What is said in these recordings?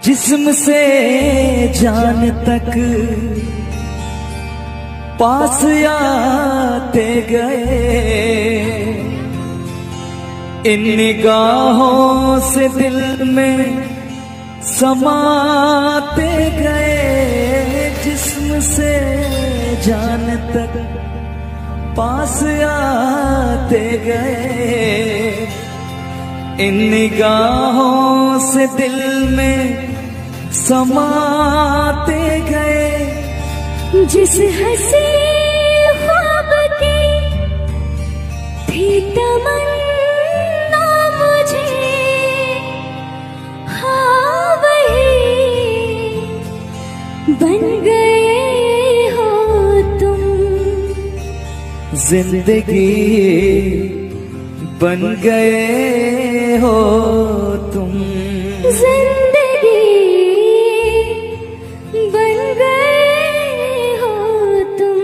जिस्म से जान तक पास आते गए, इन निगाहों से दिल में समाते गए। जिस्म से जान तक पास आते गए, इन निगाहों से दिल में समाते गए। जिस हंसी ख्वाब की थी तमन्ना मुझे, हाँ वही बन गए हो तुम। जिंदगी बन गए हो तुम। जिंदगी बन गए हो तुम।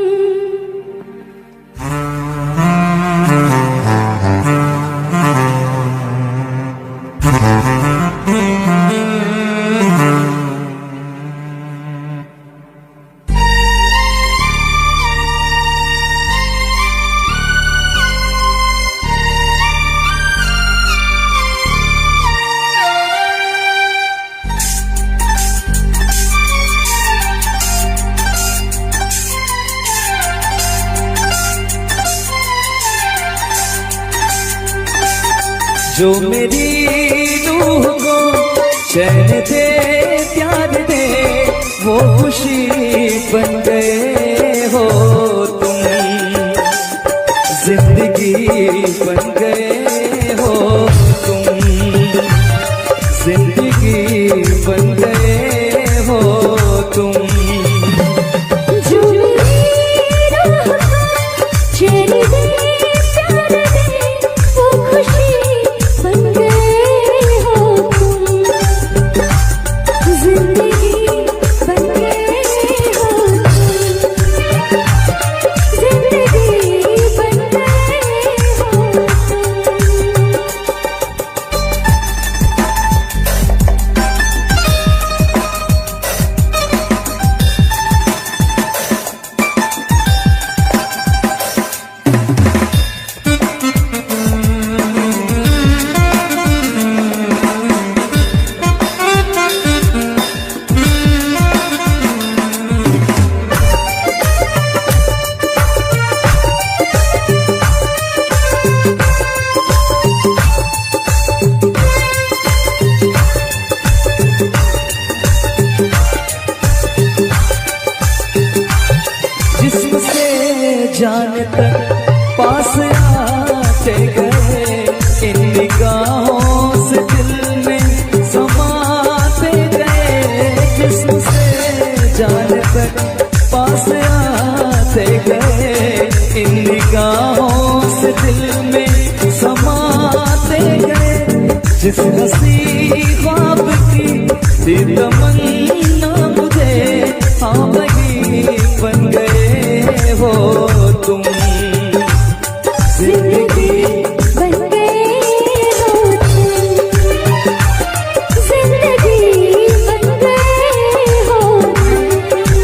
जो मेरी रूह को चैन दे प्यार दे, वो खुशी बन गए हो तुम। जिंदगी बन गए हो तुम। जिंदगी बन गए हो तुम। जो मेरी रूह को चैन दे प्यार दे, वो खुशी बन गए हो तुम। जिंदगी बन गए हो तुम। जिंदगी बन गए हो तुम। जिस्म से जान तक पास आते गए, इन निगाहों से दिल में समाते गए। जिस्म से जान तक पास आते गए, इन निगाहों से दिल में समाते गए। जिस हंसी ख्वाब की थी तमन्ना मुझे, हाँ वही बन गए हो तुम। जिंदगी बन गए हो तुम। जिंदगी बन गए हो तुम।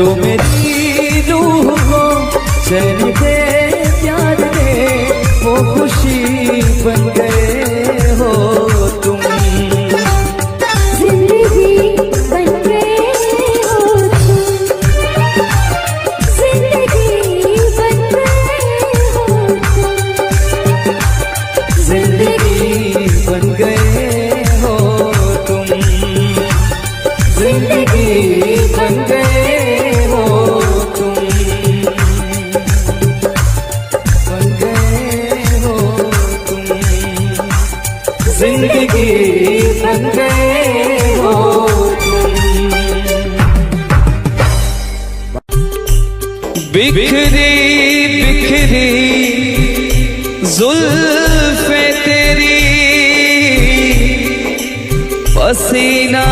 जो मेरी रूह को चैन दे प्यार दे, वो खुशी बन गए हो तुम। जिंदगी बन गए हो तुम, जिंदगी बन गए हो तुम, जिंदगी बन गए हो तुम, जिंदगी बन गए हो तुम, बन गए हो तुम, जिंदगी बन गए हो तुम। बिखरी बिखरी जुल्फे तेरी, पसीना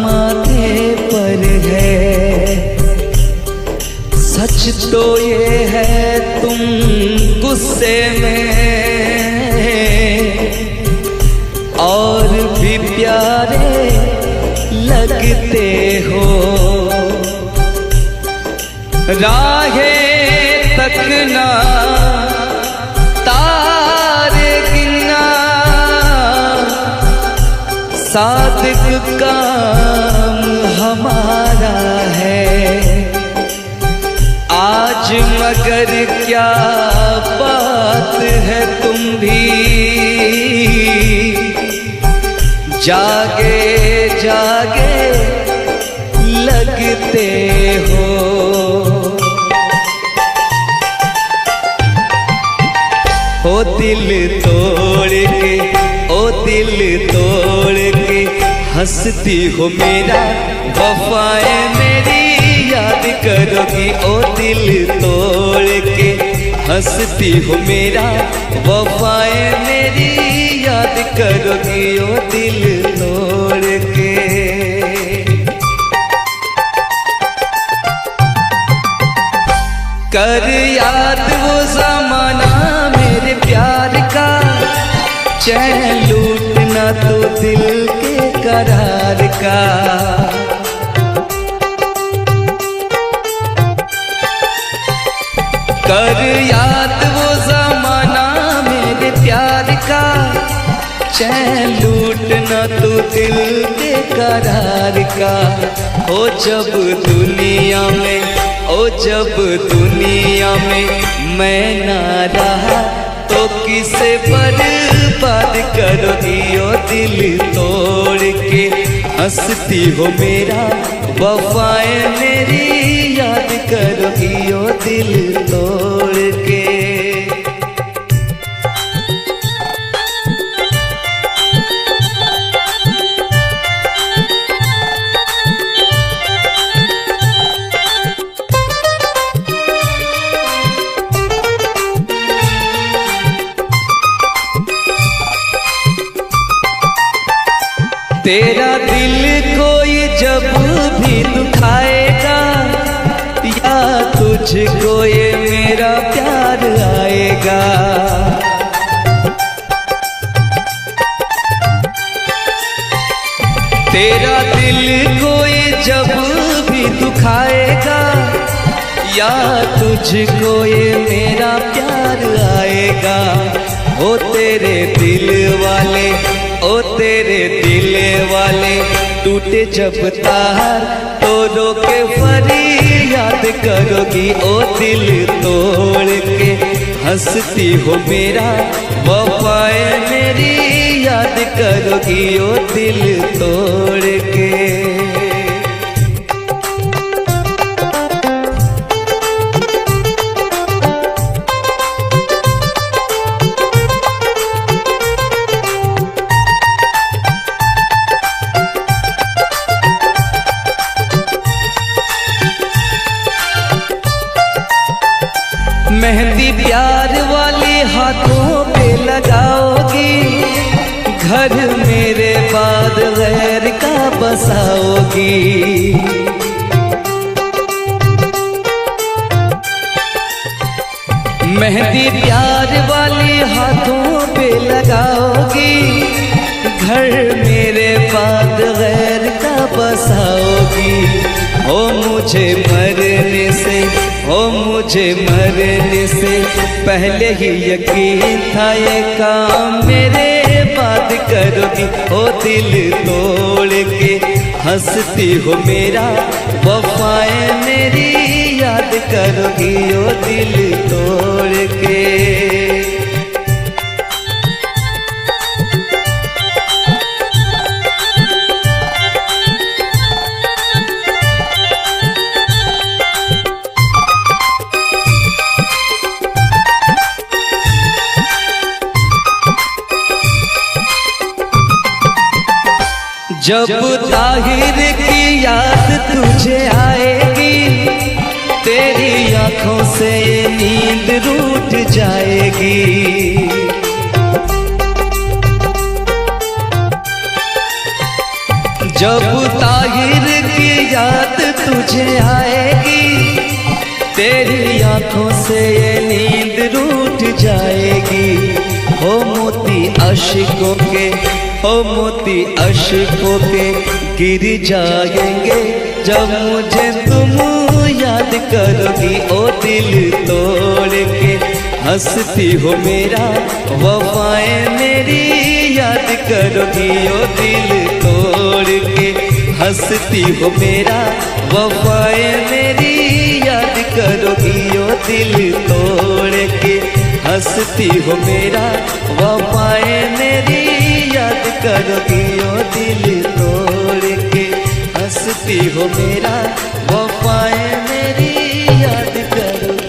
माथे पर है, सच तो ये है तुम गुस्से में और भी प्यारे लगते हो। राहें तकना तारे गिनना, सादिक काम हमारा है आज, मगर क्या बात है तुम भी जागे जागे लगते हो। ओ दिल तोड़ के, ओ दिल तोड़ के हंसती हो मेरा, वफाएं मेरी याद करोगी। ओ दिल तोड़ के हंसती हो मेरा, वफाएं मेरी याद करोगी। ओ दिल तोड़ के कर याद वो ज़माना मेरे प्यार का, चैन लूटना तो दिल के करार का। कर याद वो ज़माना मेरे प्यार का, चैन लूटना तो दिल के करार का। हो जब दुनिया में, ओ जब दुनिया में मैं ना रहा, तो किसे बर्बाद करोगी। ओ दिल तोड़ के हंसती हो मेरा, वफाएं मेरी याद करोगी। ओ दिल तोड़ के तेरा दिल कोई जब भी दुखाएगा, या तुझको ये मेरा प्यार आएगा। तेरा दिल कोई जब भी दुखाएगा, या तुझको ये मेरा प्यार आएगा। ओ तेरे दिल वाले, ओ तेरे दिल वाले टूटे जब तार, तो रो के फरियाद करोगी। ओ दिल तोड़ के हंसती हो मेरा, वफाएं मेरी याद करोगी। ओ दिल तोड़ के मेहंदी प्यार वाली हाथों पे लगाओगी, घर मेरे बाद गैर का बसाओगी। मेहंदी प्यार वाली हाथों पे लगाओगी, घर मेरे बाद गैर का बसाओगी। हो मुझे मरने से, हो मुझे मरने से पहले ही यकीन था ये काम मेरे बात करोगी। ओ दिल तोड़ के हंसती हो मेरा, वफाएं मेरी याद करोगी। ओ दिल तोड़ के। जब ताहिर की याद तुझे आएगी, तेरी आंखों से ये नींद रूठ जाएगी। जब ताहिर की याद तुझे आएगी, तेरी आंखों से ये नींद रूठ जाएगी। हो मोती अश्कों के, हो मोती अश्कों के गिर जाएंगे जब मुझे तुम याद करोगी। ओ दिल तोड़ के हंसती हो मेरा, वफाएं मेरी याद करोगी। ओ दिल तोड़ के हंसती हो मेरा, वफाएं मेरी याद करोगी। ओ दिल तोड़ के हंसती हो मेरा, वफाएं मेरी याद करोगी। ओ दिल तोड़ के हंसती हो मेरा, वफाएं मेरी याद करोगी।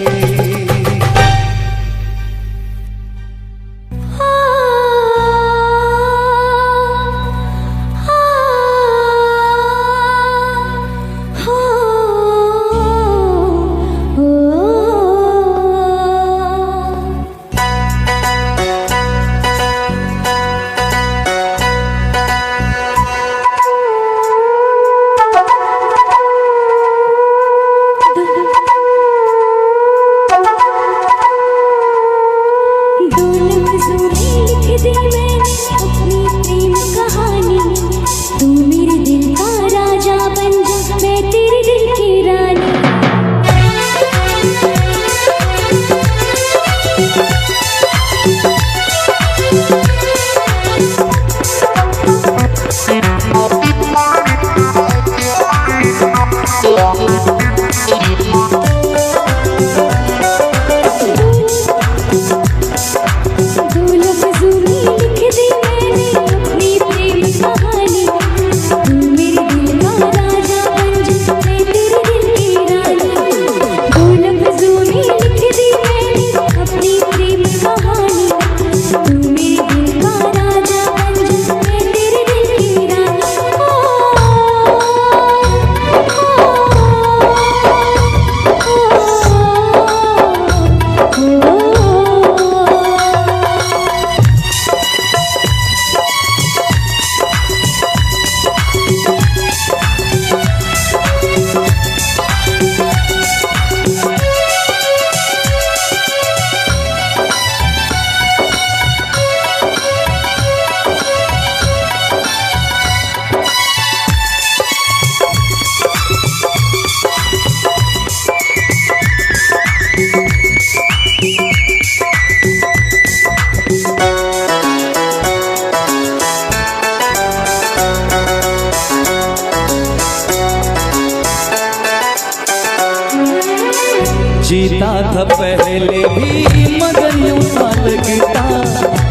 जीता था पहले भी मगर यूं सा लगता,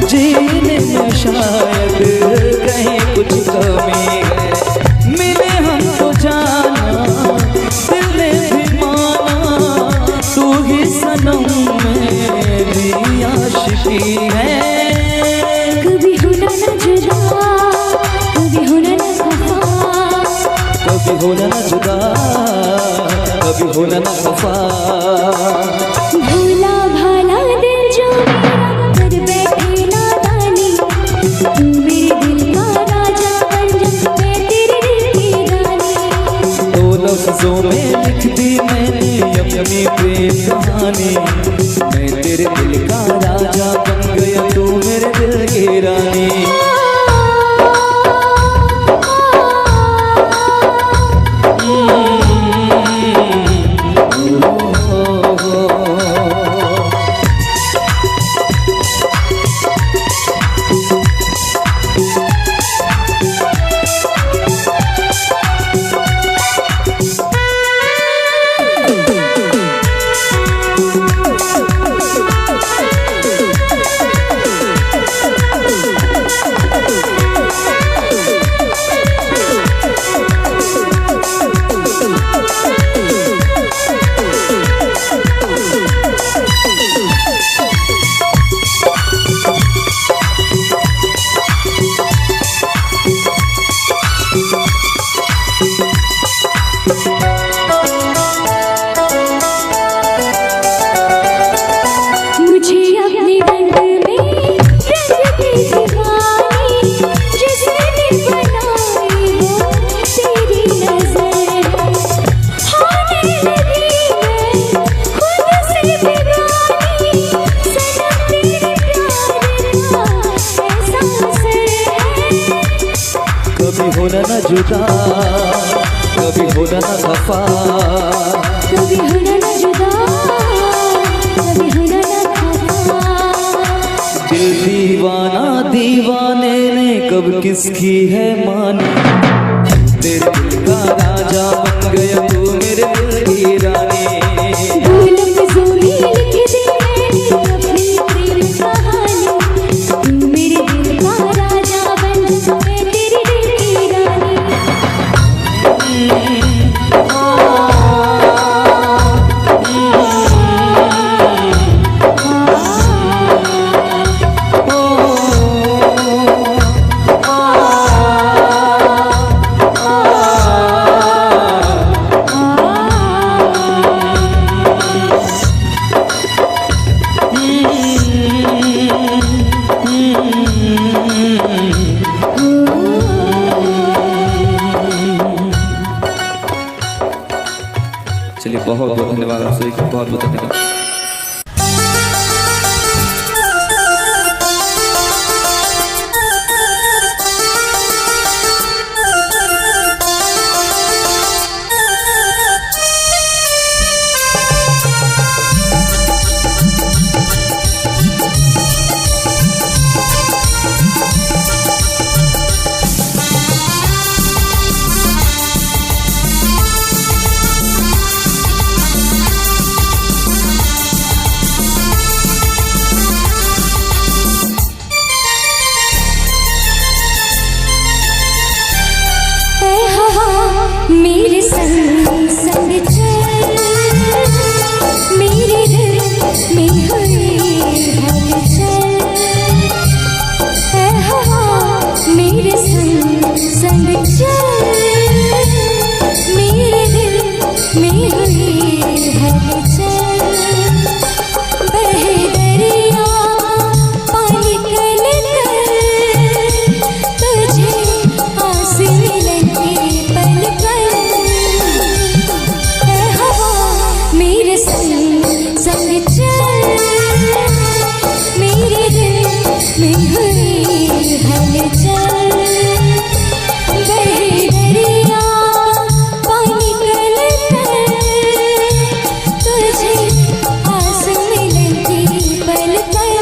जीने में शायद कहीं कुछ कमी है। मिले हमको जाना दिल ने भी माना, तू ही सनम मेरी आशिकी है। कभी होना न जुदा, कभी होना न खफा, कभी होना न जुदा, कभी होना न खफा। भोला भाला दिल जो मेरा कर बैठे नादानी, तू मेरे कभी होना न जुदा, कभी होना न खफा, कभी होना न जुदा, कभी होना न खफा। दिल दीवाना दीवाने ने कब किसकी है मानी, तेरे दिल का राजा बन गया तू मेरे दिल की रानी। भूल फिजूली लिख दी मैंने अपनी प्रेम कहानी, तू मेरे दिल का राजा बन जा, मैं तेरे दिल की रानी। चलिए बहुत बहुत धन्यवाद आप सभी का, बहुत बहुत धन्यवाद। मेरे संग संग चल, मेरे दिल में हुई हलचल। ऐ हवा मेरे संग संग चल, मेरे दिल में हुई हलचल। बहे दरिया पानी कल कर, तुझे आस मिलन के पल पल। ऐ हवा मेरे संग संग चल, मेरे दिल में हुई हलचल। बहे दरिया पानी कल कर, तुझे आस मिलन के पल पल।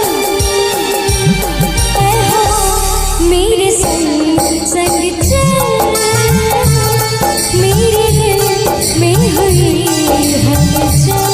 ऐ हवा मेरे संग संग चल, मेरे दिल में हुई हलचल।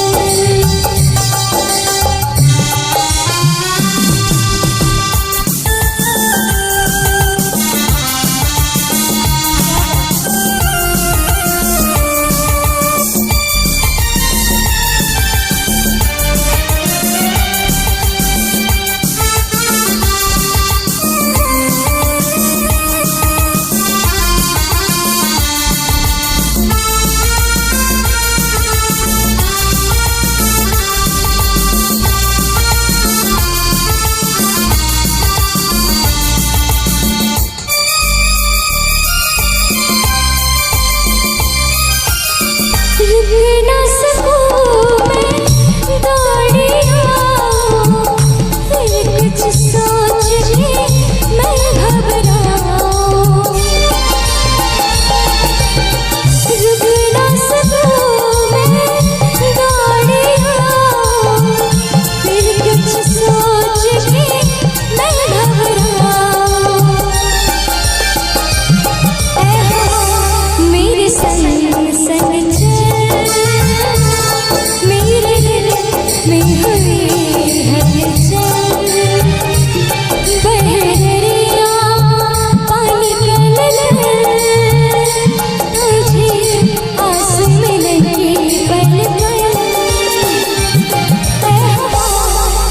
रुक ना सकूं मैं दौड़िया, फिर कुछ सोच के मैं घबराऊं। रुक ना सकूं मैं दौड़िया, फिर कुछ सोच के मैं घबराऊं। ऐ हवा मेरे संग संग चल, मेरे दिल में हुई हलचल। बहे दरिया पानी कल कर, तुझे आस मिलन के पल पल। ऐ हवा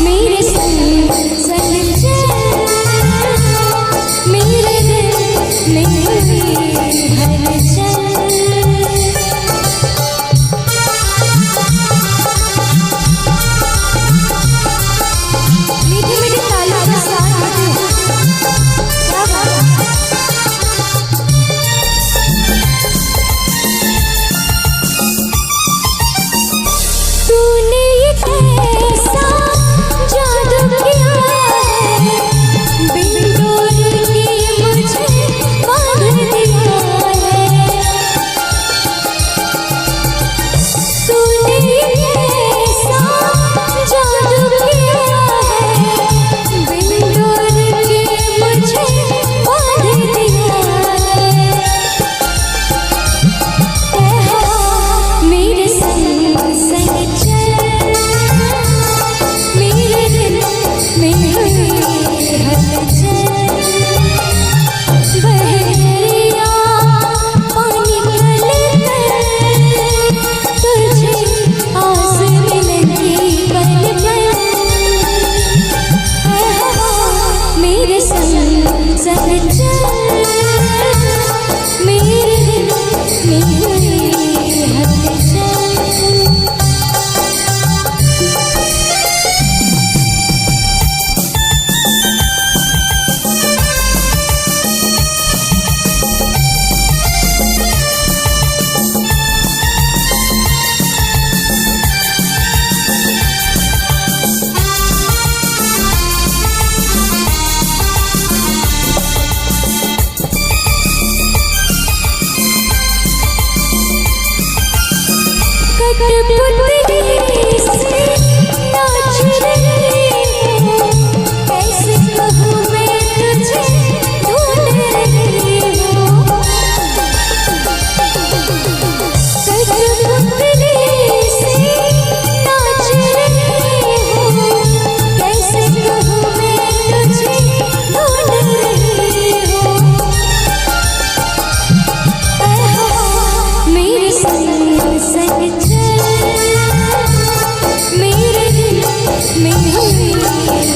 मेरे संग संग चल, मेरे दिल में हुई हलचल। मीठे मीठे तालियों के साथ क्या बात है। तूने ये कैसा जादू किया है, बिन डोर के मुझे बांध कठपुतली से नाच रही हूँ, कैसे कहूँ मैं तुझे ढूंढ रही हूँ। कठपुतली से नाच रही हूँ, कैसे कहूँ मैं तुझे ढूंढ रही हूँ। मेरे संग संग चल, मेरे दिल में हुई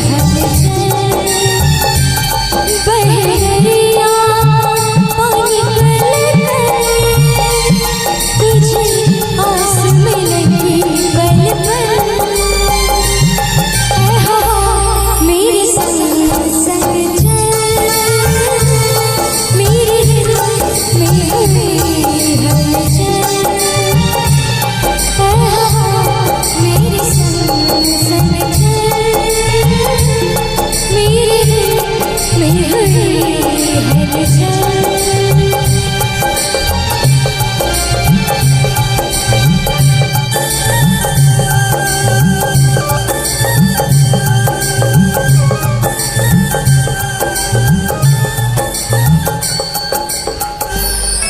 हलचल। बहरिया पानी गलगल, तुझे आस में लगी पल पल। मेरे संग संग चल, मेरे दिल में हुई हलचल। मेरे संग संग चल, मेरे दिल में हुई हलचल।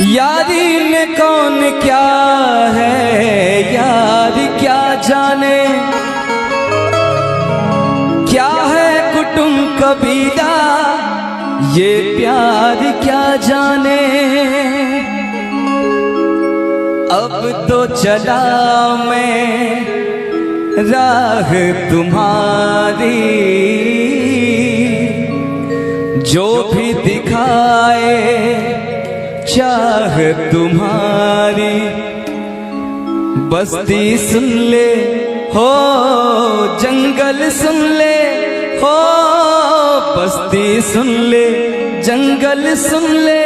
यारी में कौन क्या है, यार क्या जाने, क्या है कुटुंब कबीला, ये प्यार क्या जाने। अब तो चला मैं राह तुम्हारी, जो भी दिखाए चाह तुम्हारी। बस्ती सुन ले हो, जंगल सुन ले हो, बस्ती सुन ले जंगल सुन ले,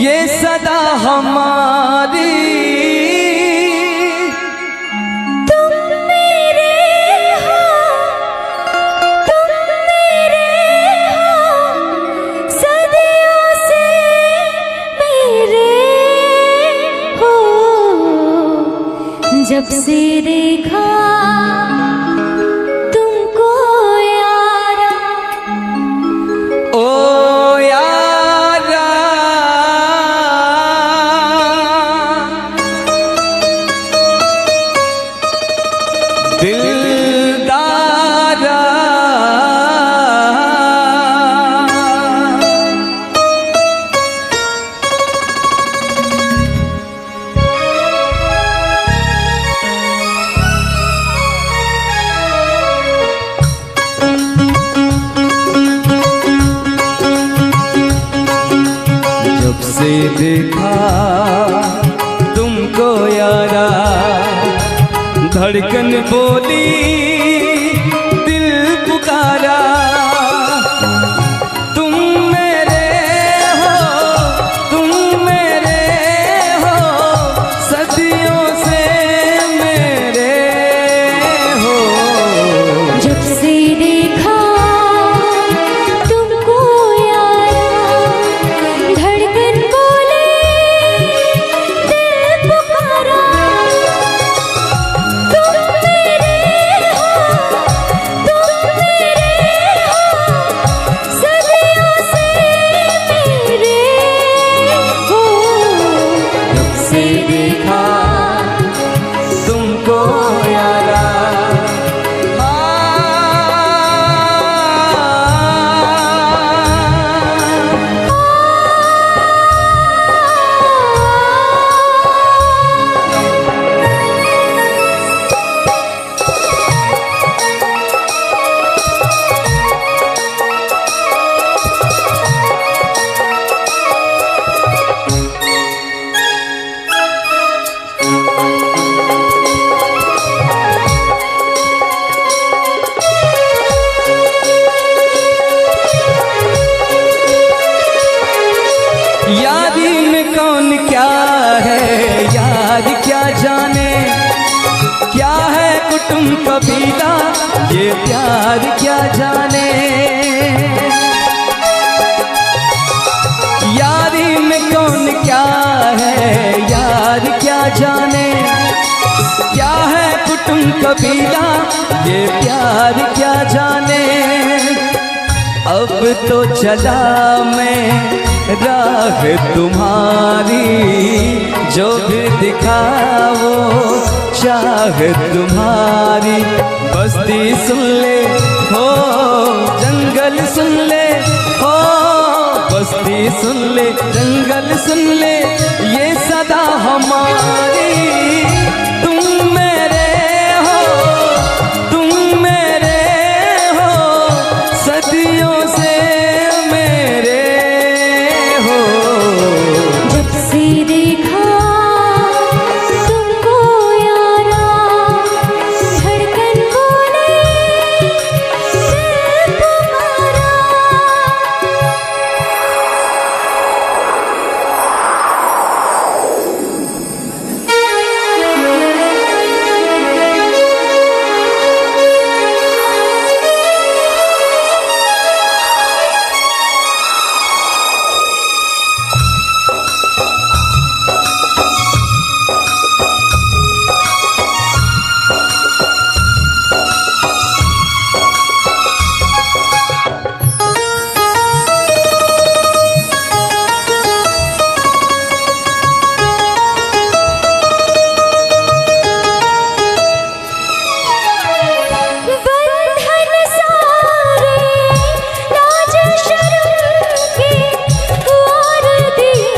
ये सदा हमारी। तुम मेरे हो, तुम मेरे हो, सदियों से मेरे हो। जब से देखा तुमको यारा, ओ यारा, दिलदारा, जब से देखा तुमको यारा, धड़कन बोली दिल पुकारा। तुम मेरे हो, तुम मेरे हो, सदियों से मेरे हो। जब से देखा तुमको यारा, धड़कन बोले दिल पुकारा। तुम मेरे हो, तुम मेरे हो, सदियों से मेरे हो। जब से देखा तुमको यारा, यारी में कौन क्या है, यार क्या जाने, क्या है कुटुंब कबीला, ये प्यार क्या जाने। यारी में कौन क्या है, यार क्या जाने, क्या ये प्यार क्या जाने, अब तो चला मैं राह तुम्हारी, जो भी दिखाओ चाह तुम्हारी। बस्ती सुन ले हो, जंगल सुन ले हो, बस्ती सुन ले, जंगल सुन ले, ये सदा हमारी। तुम मेरे हो, तुम मेरे हो, सदियों से मेरे हो। जब से देखा तुमको यारा, धड़कन बोले दिल तुम्हारा। बंधन सारे लाज शर्म के वार दिए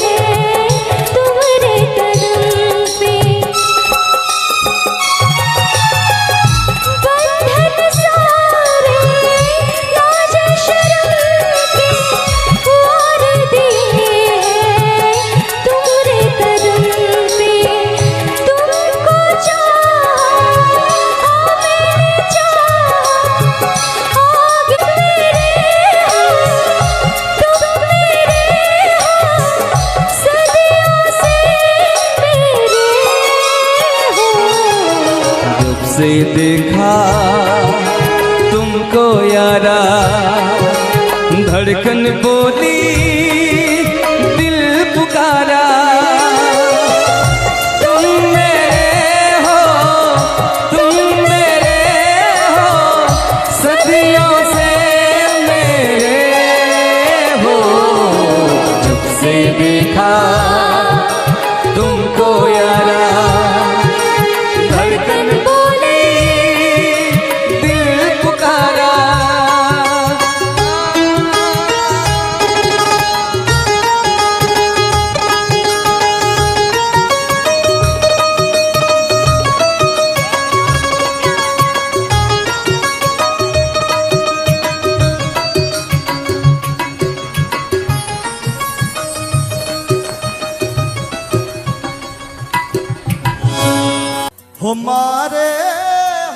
हैं तुम्हारे कदम पे। बंधन सारे लाज शर्म के वार दिए हैं तुम्हारे कदम पे। तुमको जब से देखा तुमको यारा, धड़कन बोली दिल पुकारा। तुम मेरे हो, तुम मेरे हो, सदियों से मेरे हो। जब से देखा तुमको यारा, धड़कन बोली दिल पुकारा। हमारे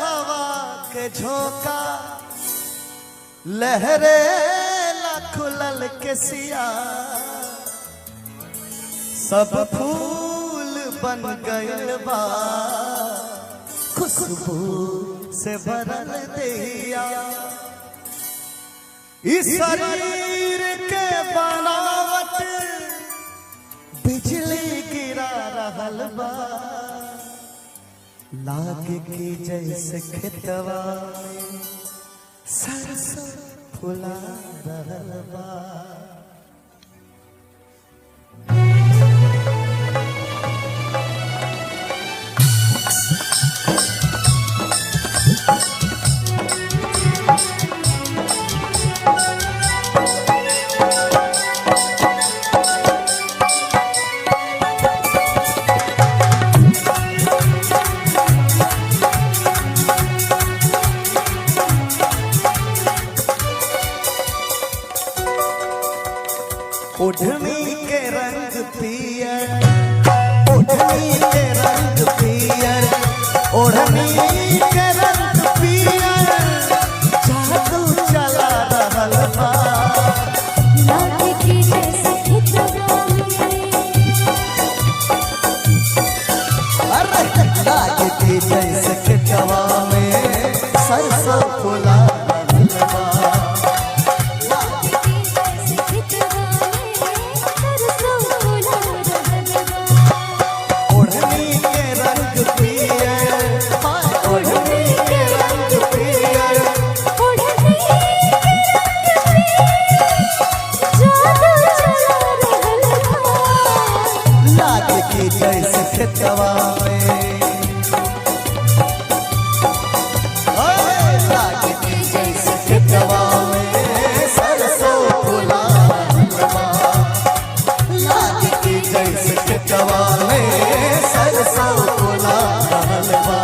हवा के झोंका लहरे खुलल के सिया, सब फूल बन गइल बा खुशबू से भरल दिया। इस शरीर के बनावट बिजली गिरा रहल बा, लागे की जैसे खेतवा में सरसों फुला रहल बा। ओढ़नी के रंग पियर, ओढ़नी के रंग पियर, ओढ़नी के रंग पियर, जादू चला रहल बा। लागे की जैसे खेतवा में, अरे लागे की जैसे खेतवा में सरसों फुला रहल बा। ओढ़नी के रंग पियर, ओढ़नी के रंग खेतवा में ओए लागती जैसे खेतवा में सरसों फूला हलवा लागती जैसे खेतवा में सरसों फूला हलवा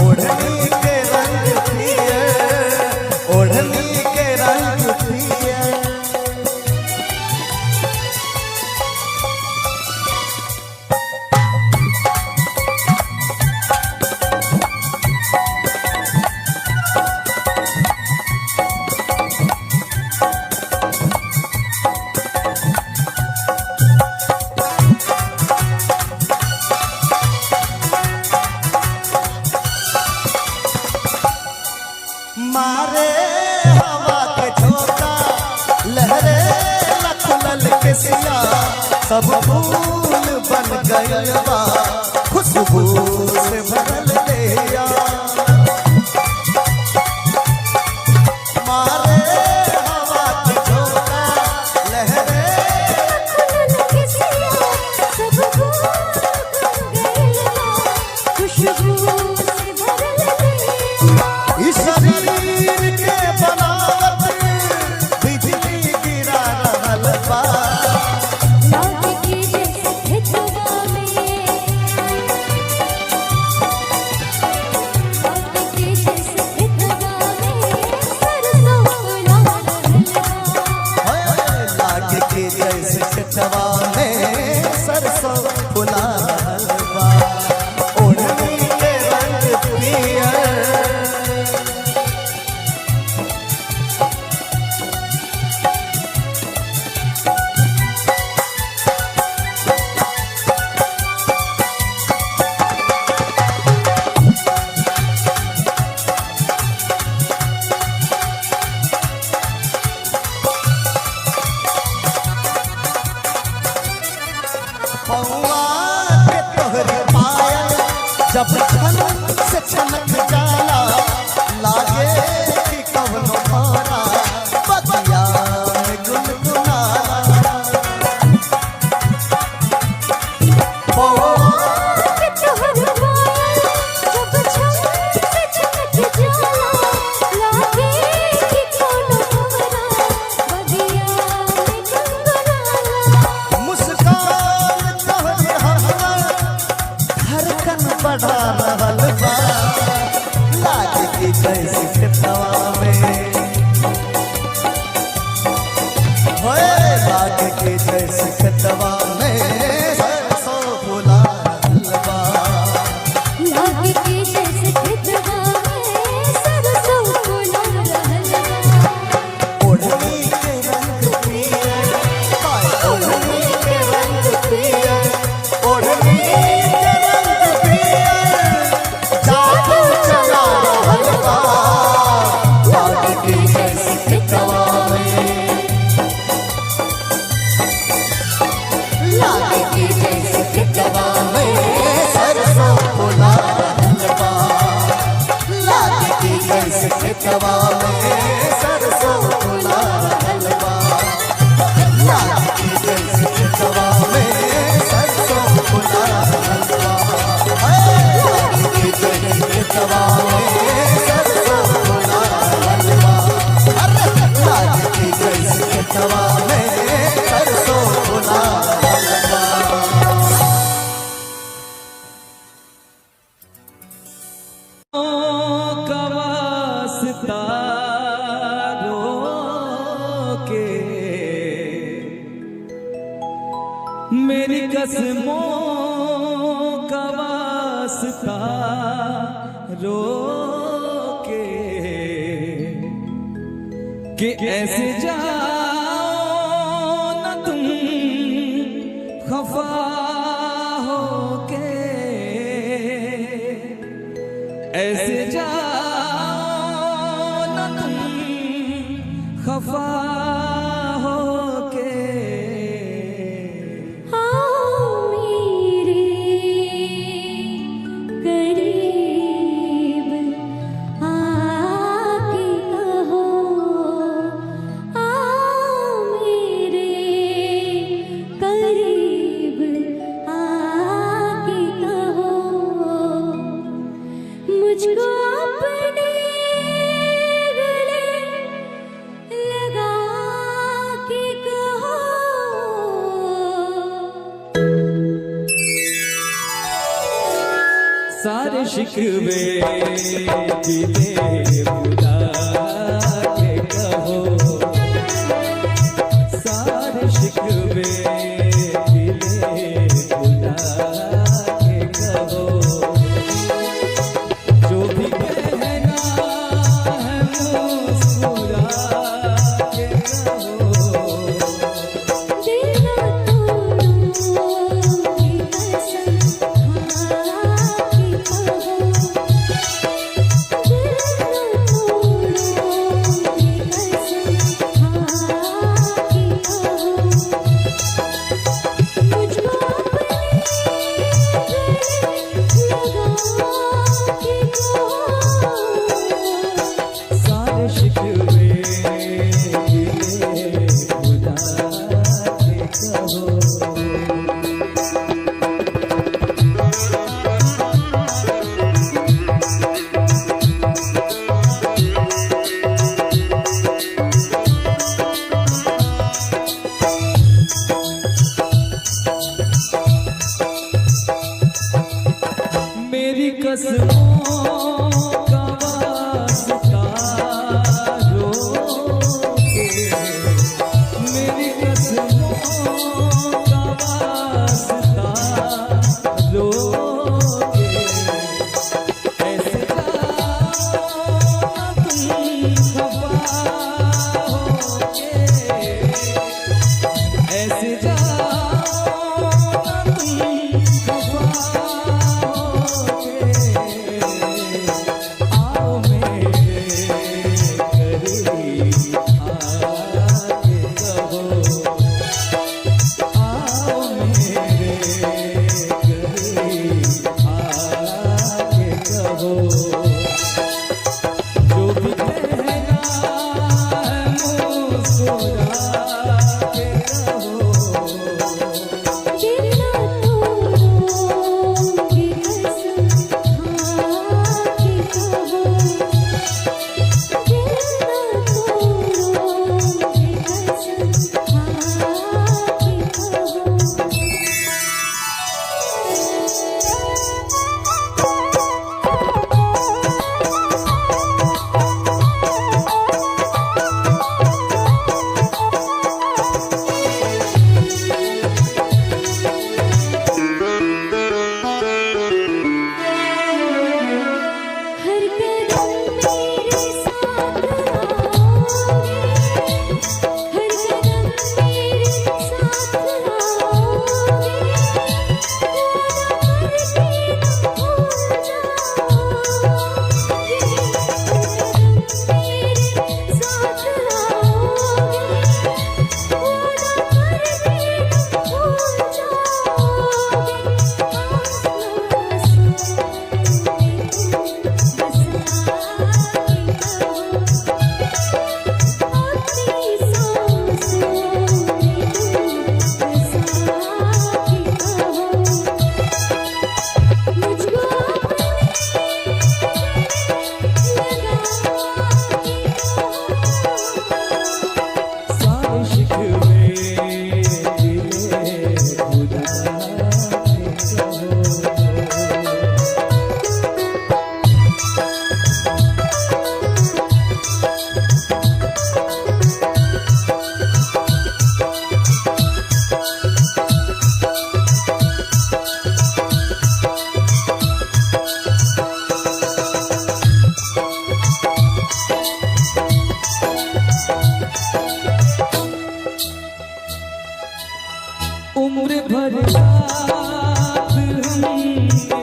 ओढ़नी के रंग पिए ओढ़नी के रंग पिए मारे हवा के झोंका लहरे लखलल के सिया सब फूल बन गइल बा खुशबू से भरल लिया मारे हवा के झोंका लहरे लखनऊ के सिया सब फूल बन गइल बा खुशबू से भरल दिया इस शरीर के बनावट बिजली गिरा रहल बा लागती जैसे खेतवा में लागती जैसे खेतवा में सरसों फूला हलवा लागे के जैसे खेतवा में सरसों फूला हलवा ओढ़नी के रंग पियर पौआ के तोहरी पायल जब छन से छनक जाला लागे कि कवनो मारा बतिया में गुनगुनाला पौआ के तोहर पायल जब छन से छनक जाला लागे कि कोनो हमरा बगिया में गुनगुनाला मुस्कान तोहरी हमरा धड़कन बढ़ा रहल बा लागे कि जैसे खेतवा में होए लागे कि जैसे खेतवा में सरसों फूला हलवा लागती जैसे खेतवा में सरसों फूला हलवा ओढ़नी के रंग पिए ओढ़नी के रंग पिए ओढ़नी के रंग पिए जादू चला रहल बा लागे कि जैसे खेतवा में लागे कि जैसे खेतवा में सरसों फूला हलवा लागे कि जैसे खेतवा में सरसों फूला हलवा लागे कि जैसे खेतवा में सरसों फूला हलवा लागे कि जैसे खेतवा में सरसों फूला हलवा लागे कि जैसे खेतवा में सरसों फूला हलवा का वास्ता रोके मेरी कसमों का वास्ता रोके कि ऐसे जाओ न तुम खफा होके ऐसे जाओ न तुम खफा होके आओ मेरे करीब आके कहो आ सारे शिकवे दिले भुला के कहो, सारे शिकवे दिले भुला के कहो, जो भी कहना है मुस्कुरा के कहो। दिल ना तोड़ोगे कसम खा के कहो, दिल ना तोड़ोगे कसम खा के कहो, मुझको अपने गले लगा के कहो। सारे शिकवे दिले भुला के कहो। मेरी कसमों का वास्ता रोके, मेरी कसमों का वास्ता रोके, ऐसे जाओ ना तुम खफा होके, ऐसे जाओ ना तुम खफा होके, आओ मेरे करीब आके कहो, आओ मेरे करीब आके कहो, जो भी कहना है मुस्कुरा के कहो। दिल ना तोड़ोगे कसम खा के कहो, दिल ना तोड़ोगे कसम खा के कहो। हर कदम मेरे साथ आओगे, हर कदम मेरे साथ आओगे, वादा करके न भूल जाओगे, हर कदम मेरे साथ आओगे, वादा करके न भूल जाओगे, सारे शिकवे दिले भुला के कहो। उम्र भर साथ हम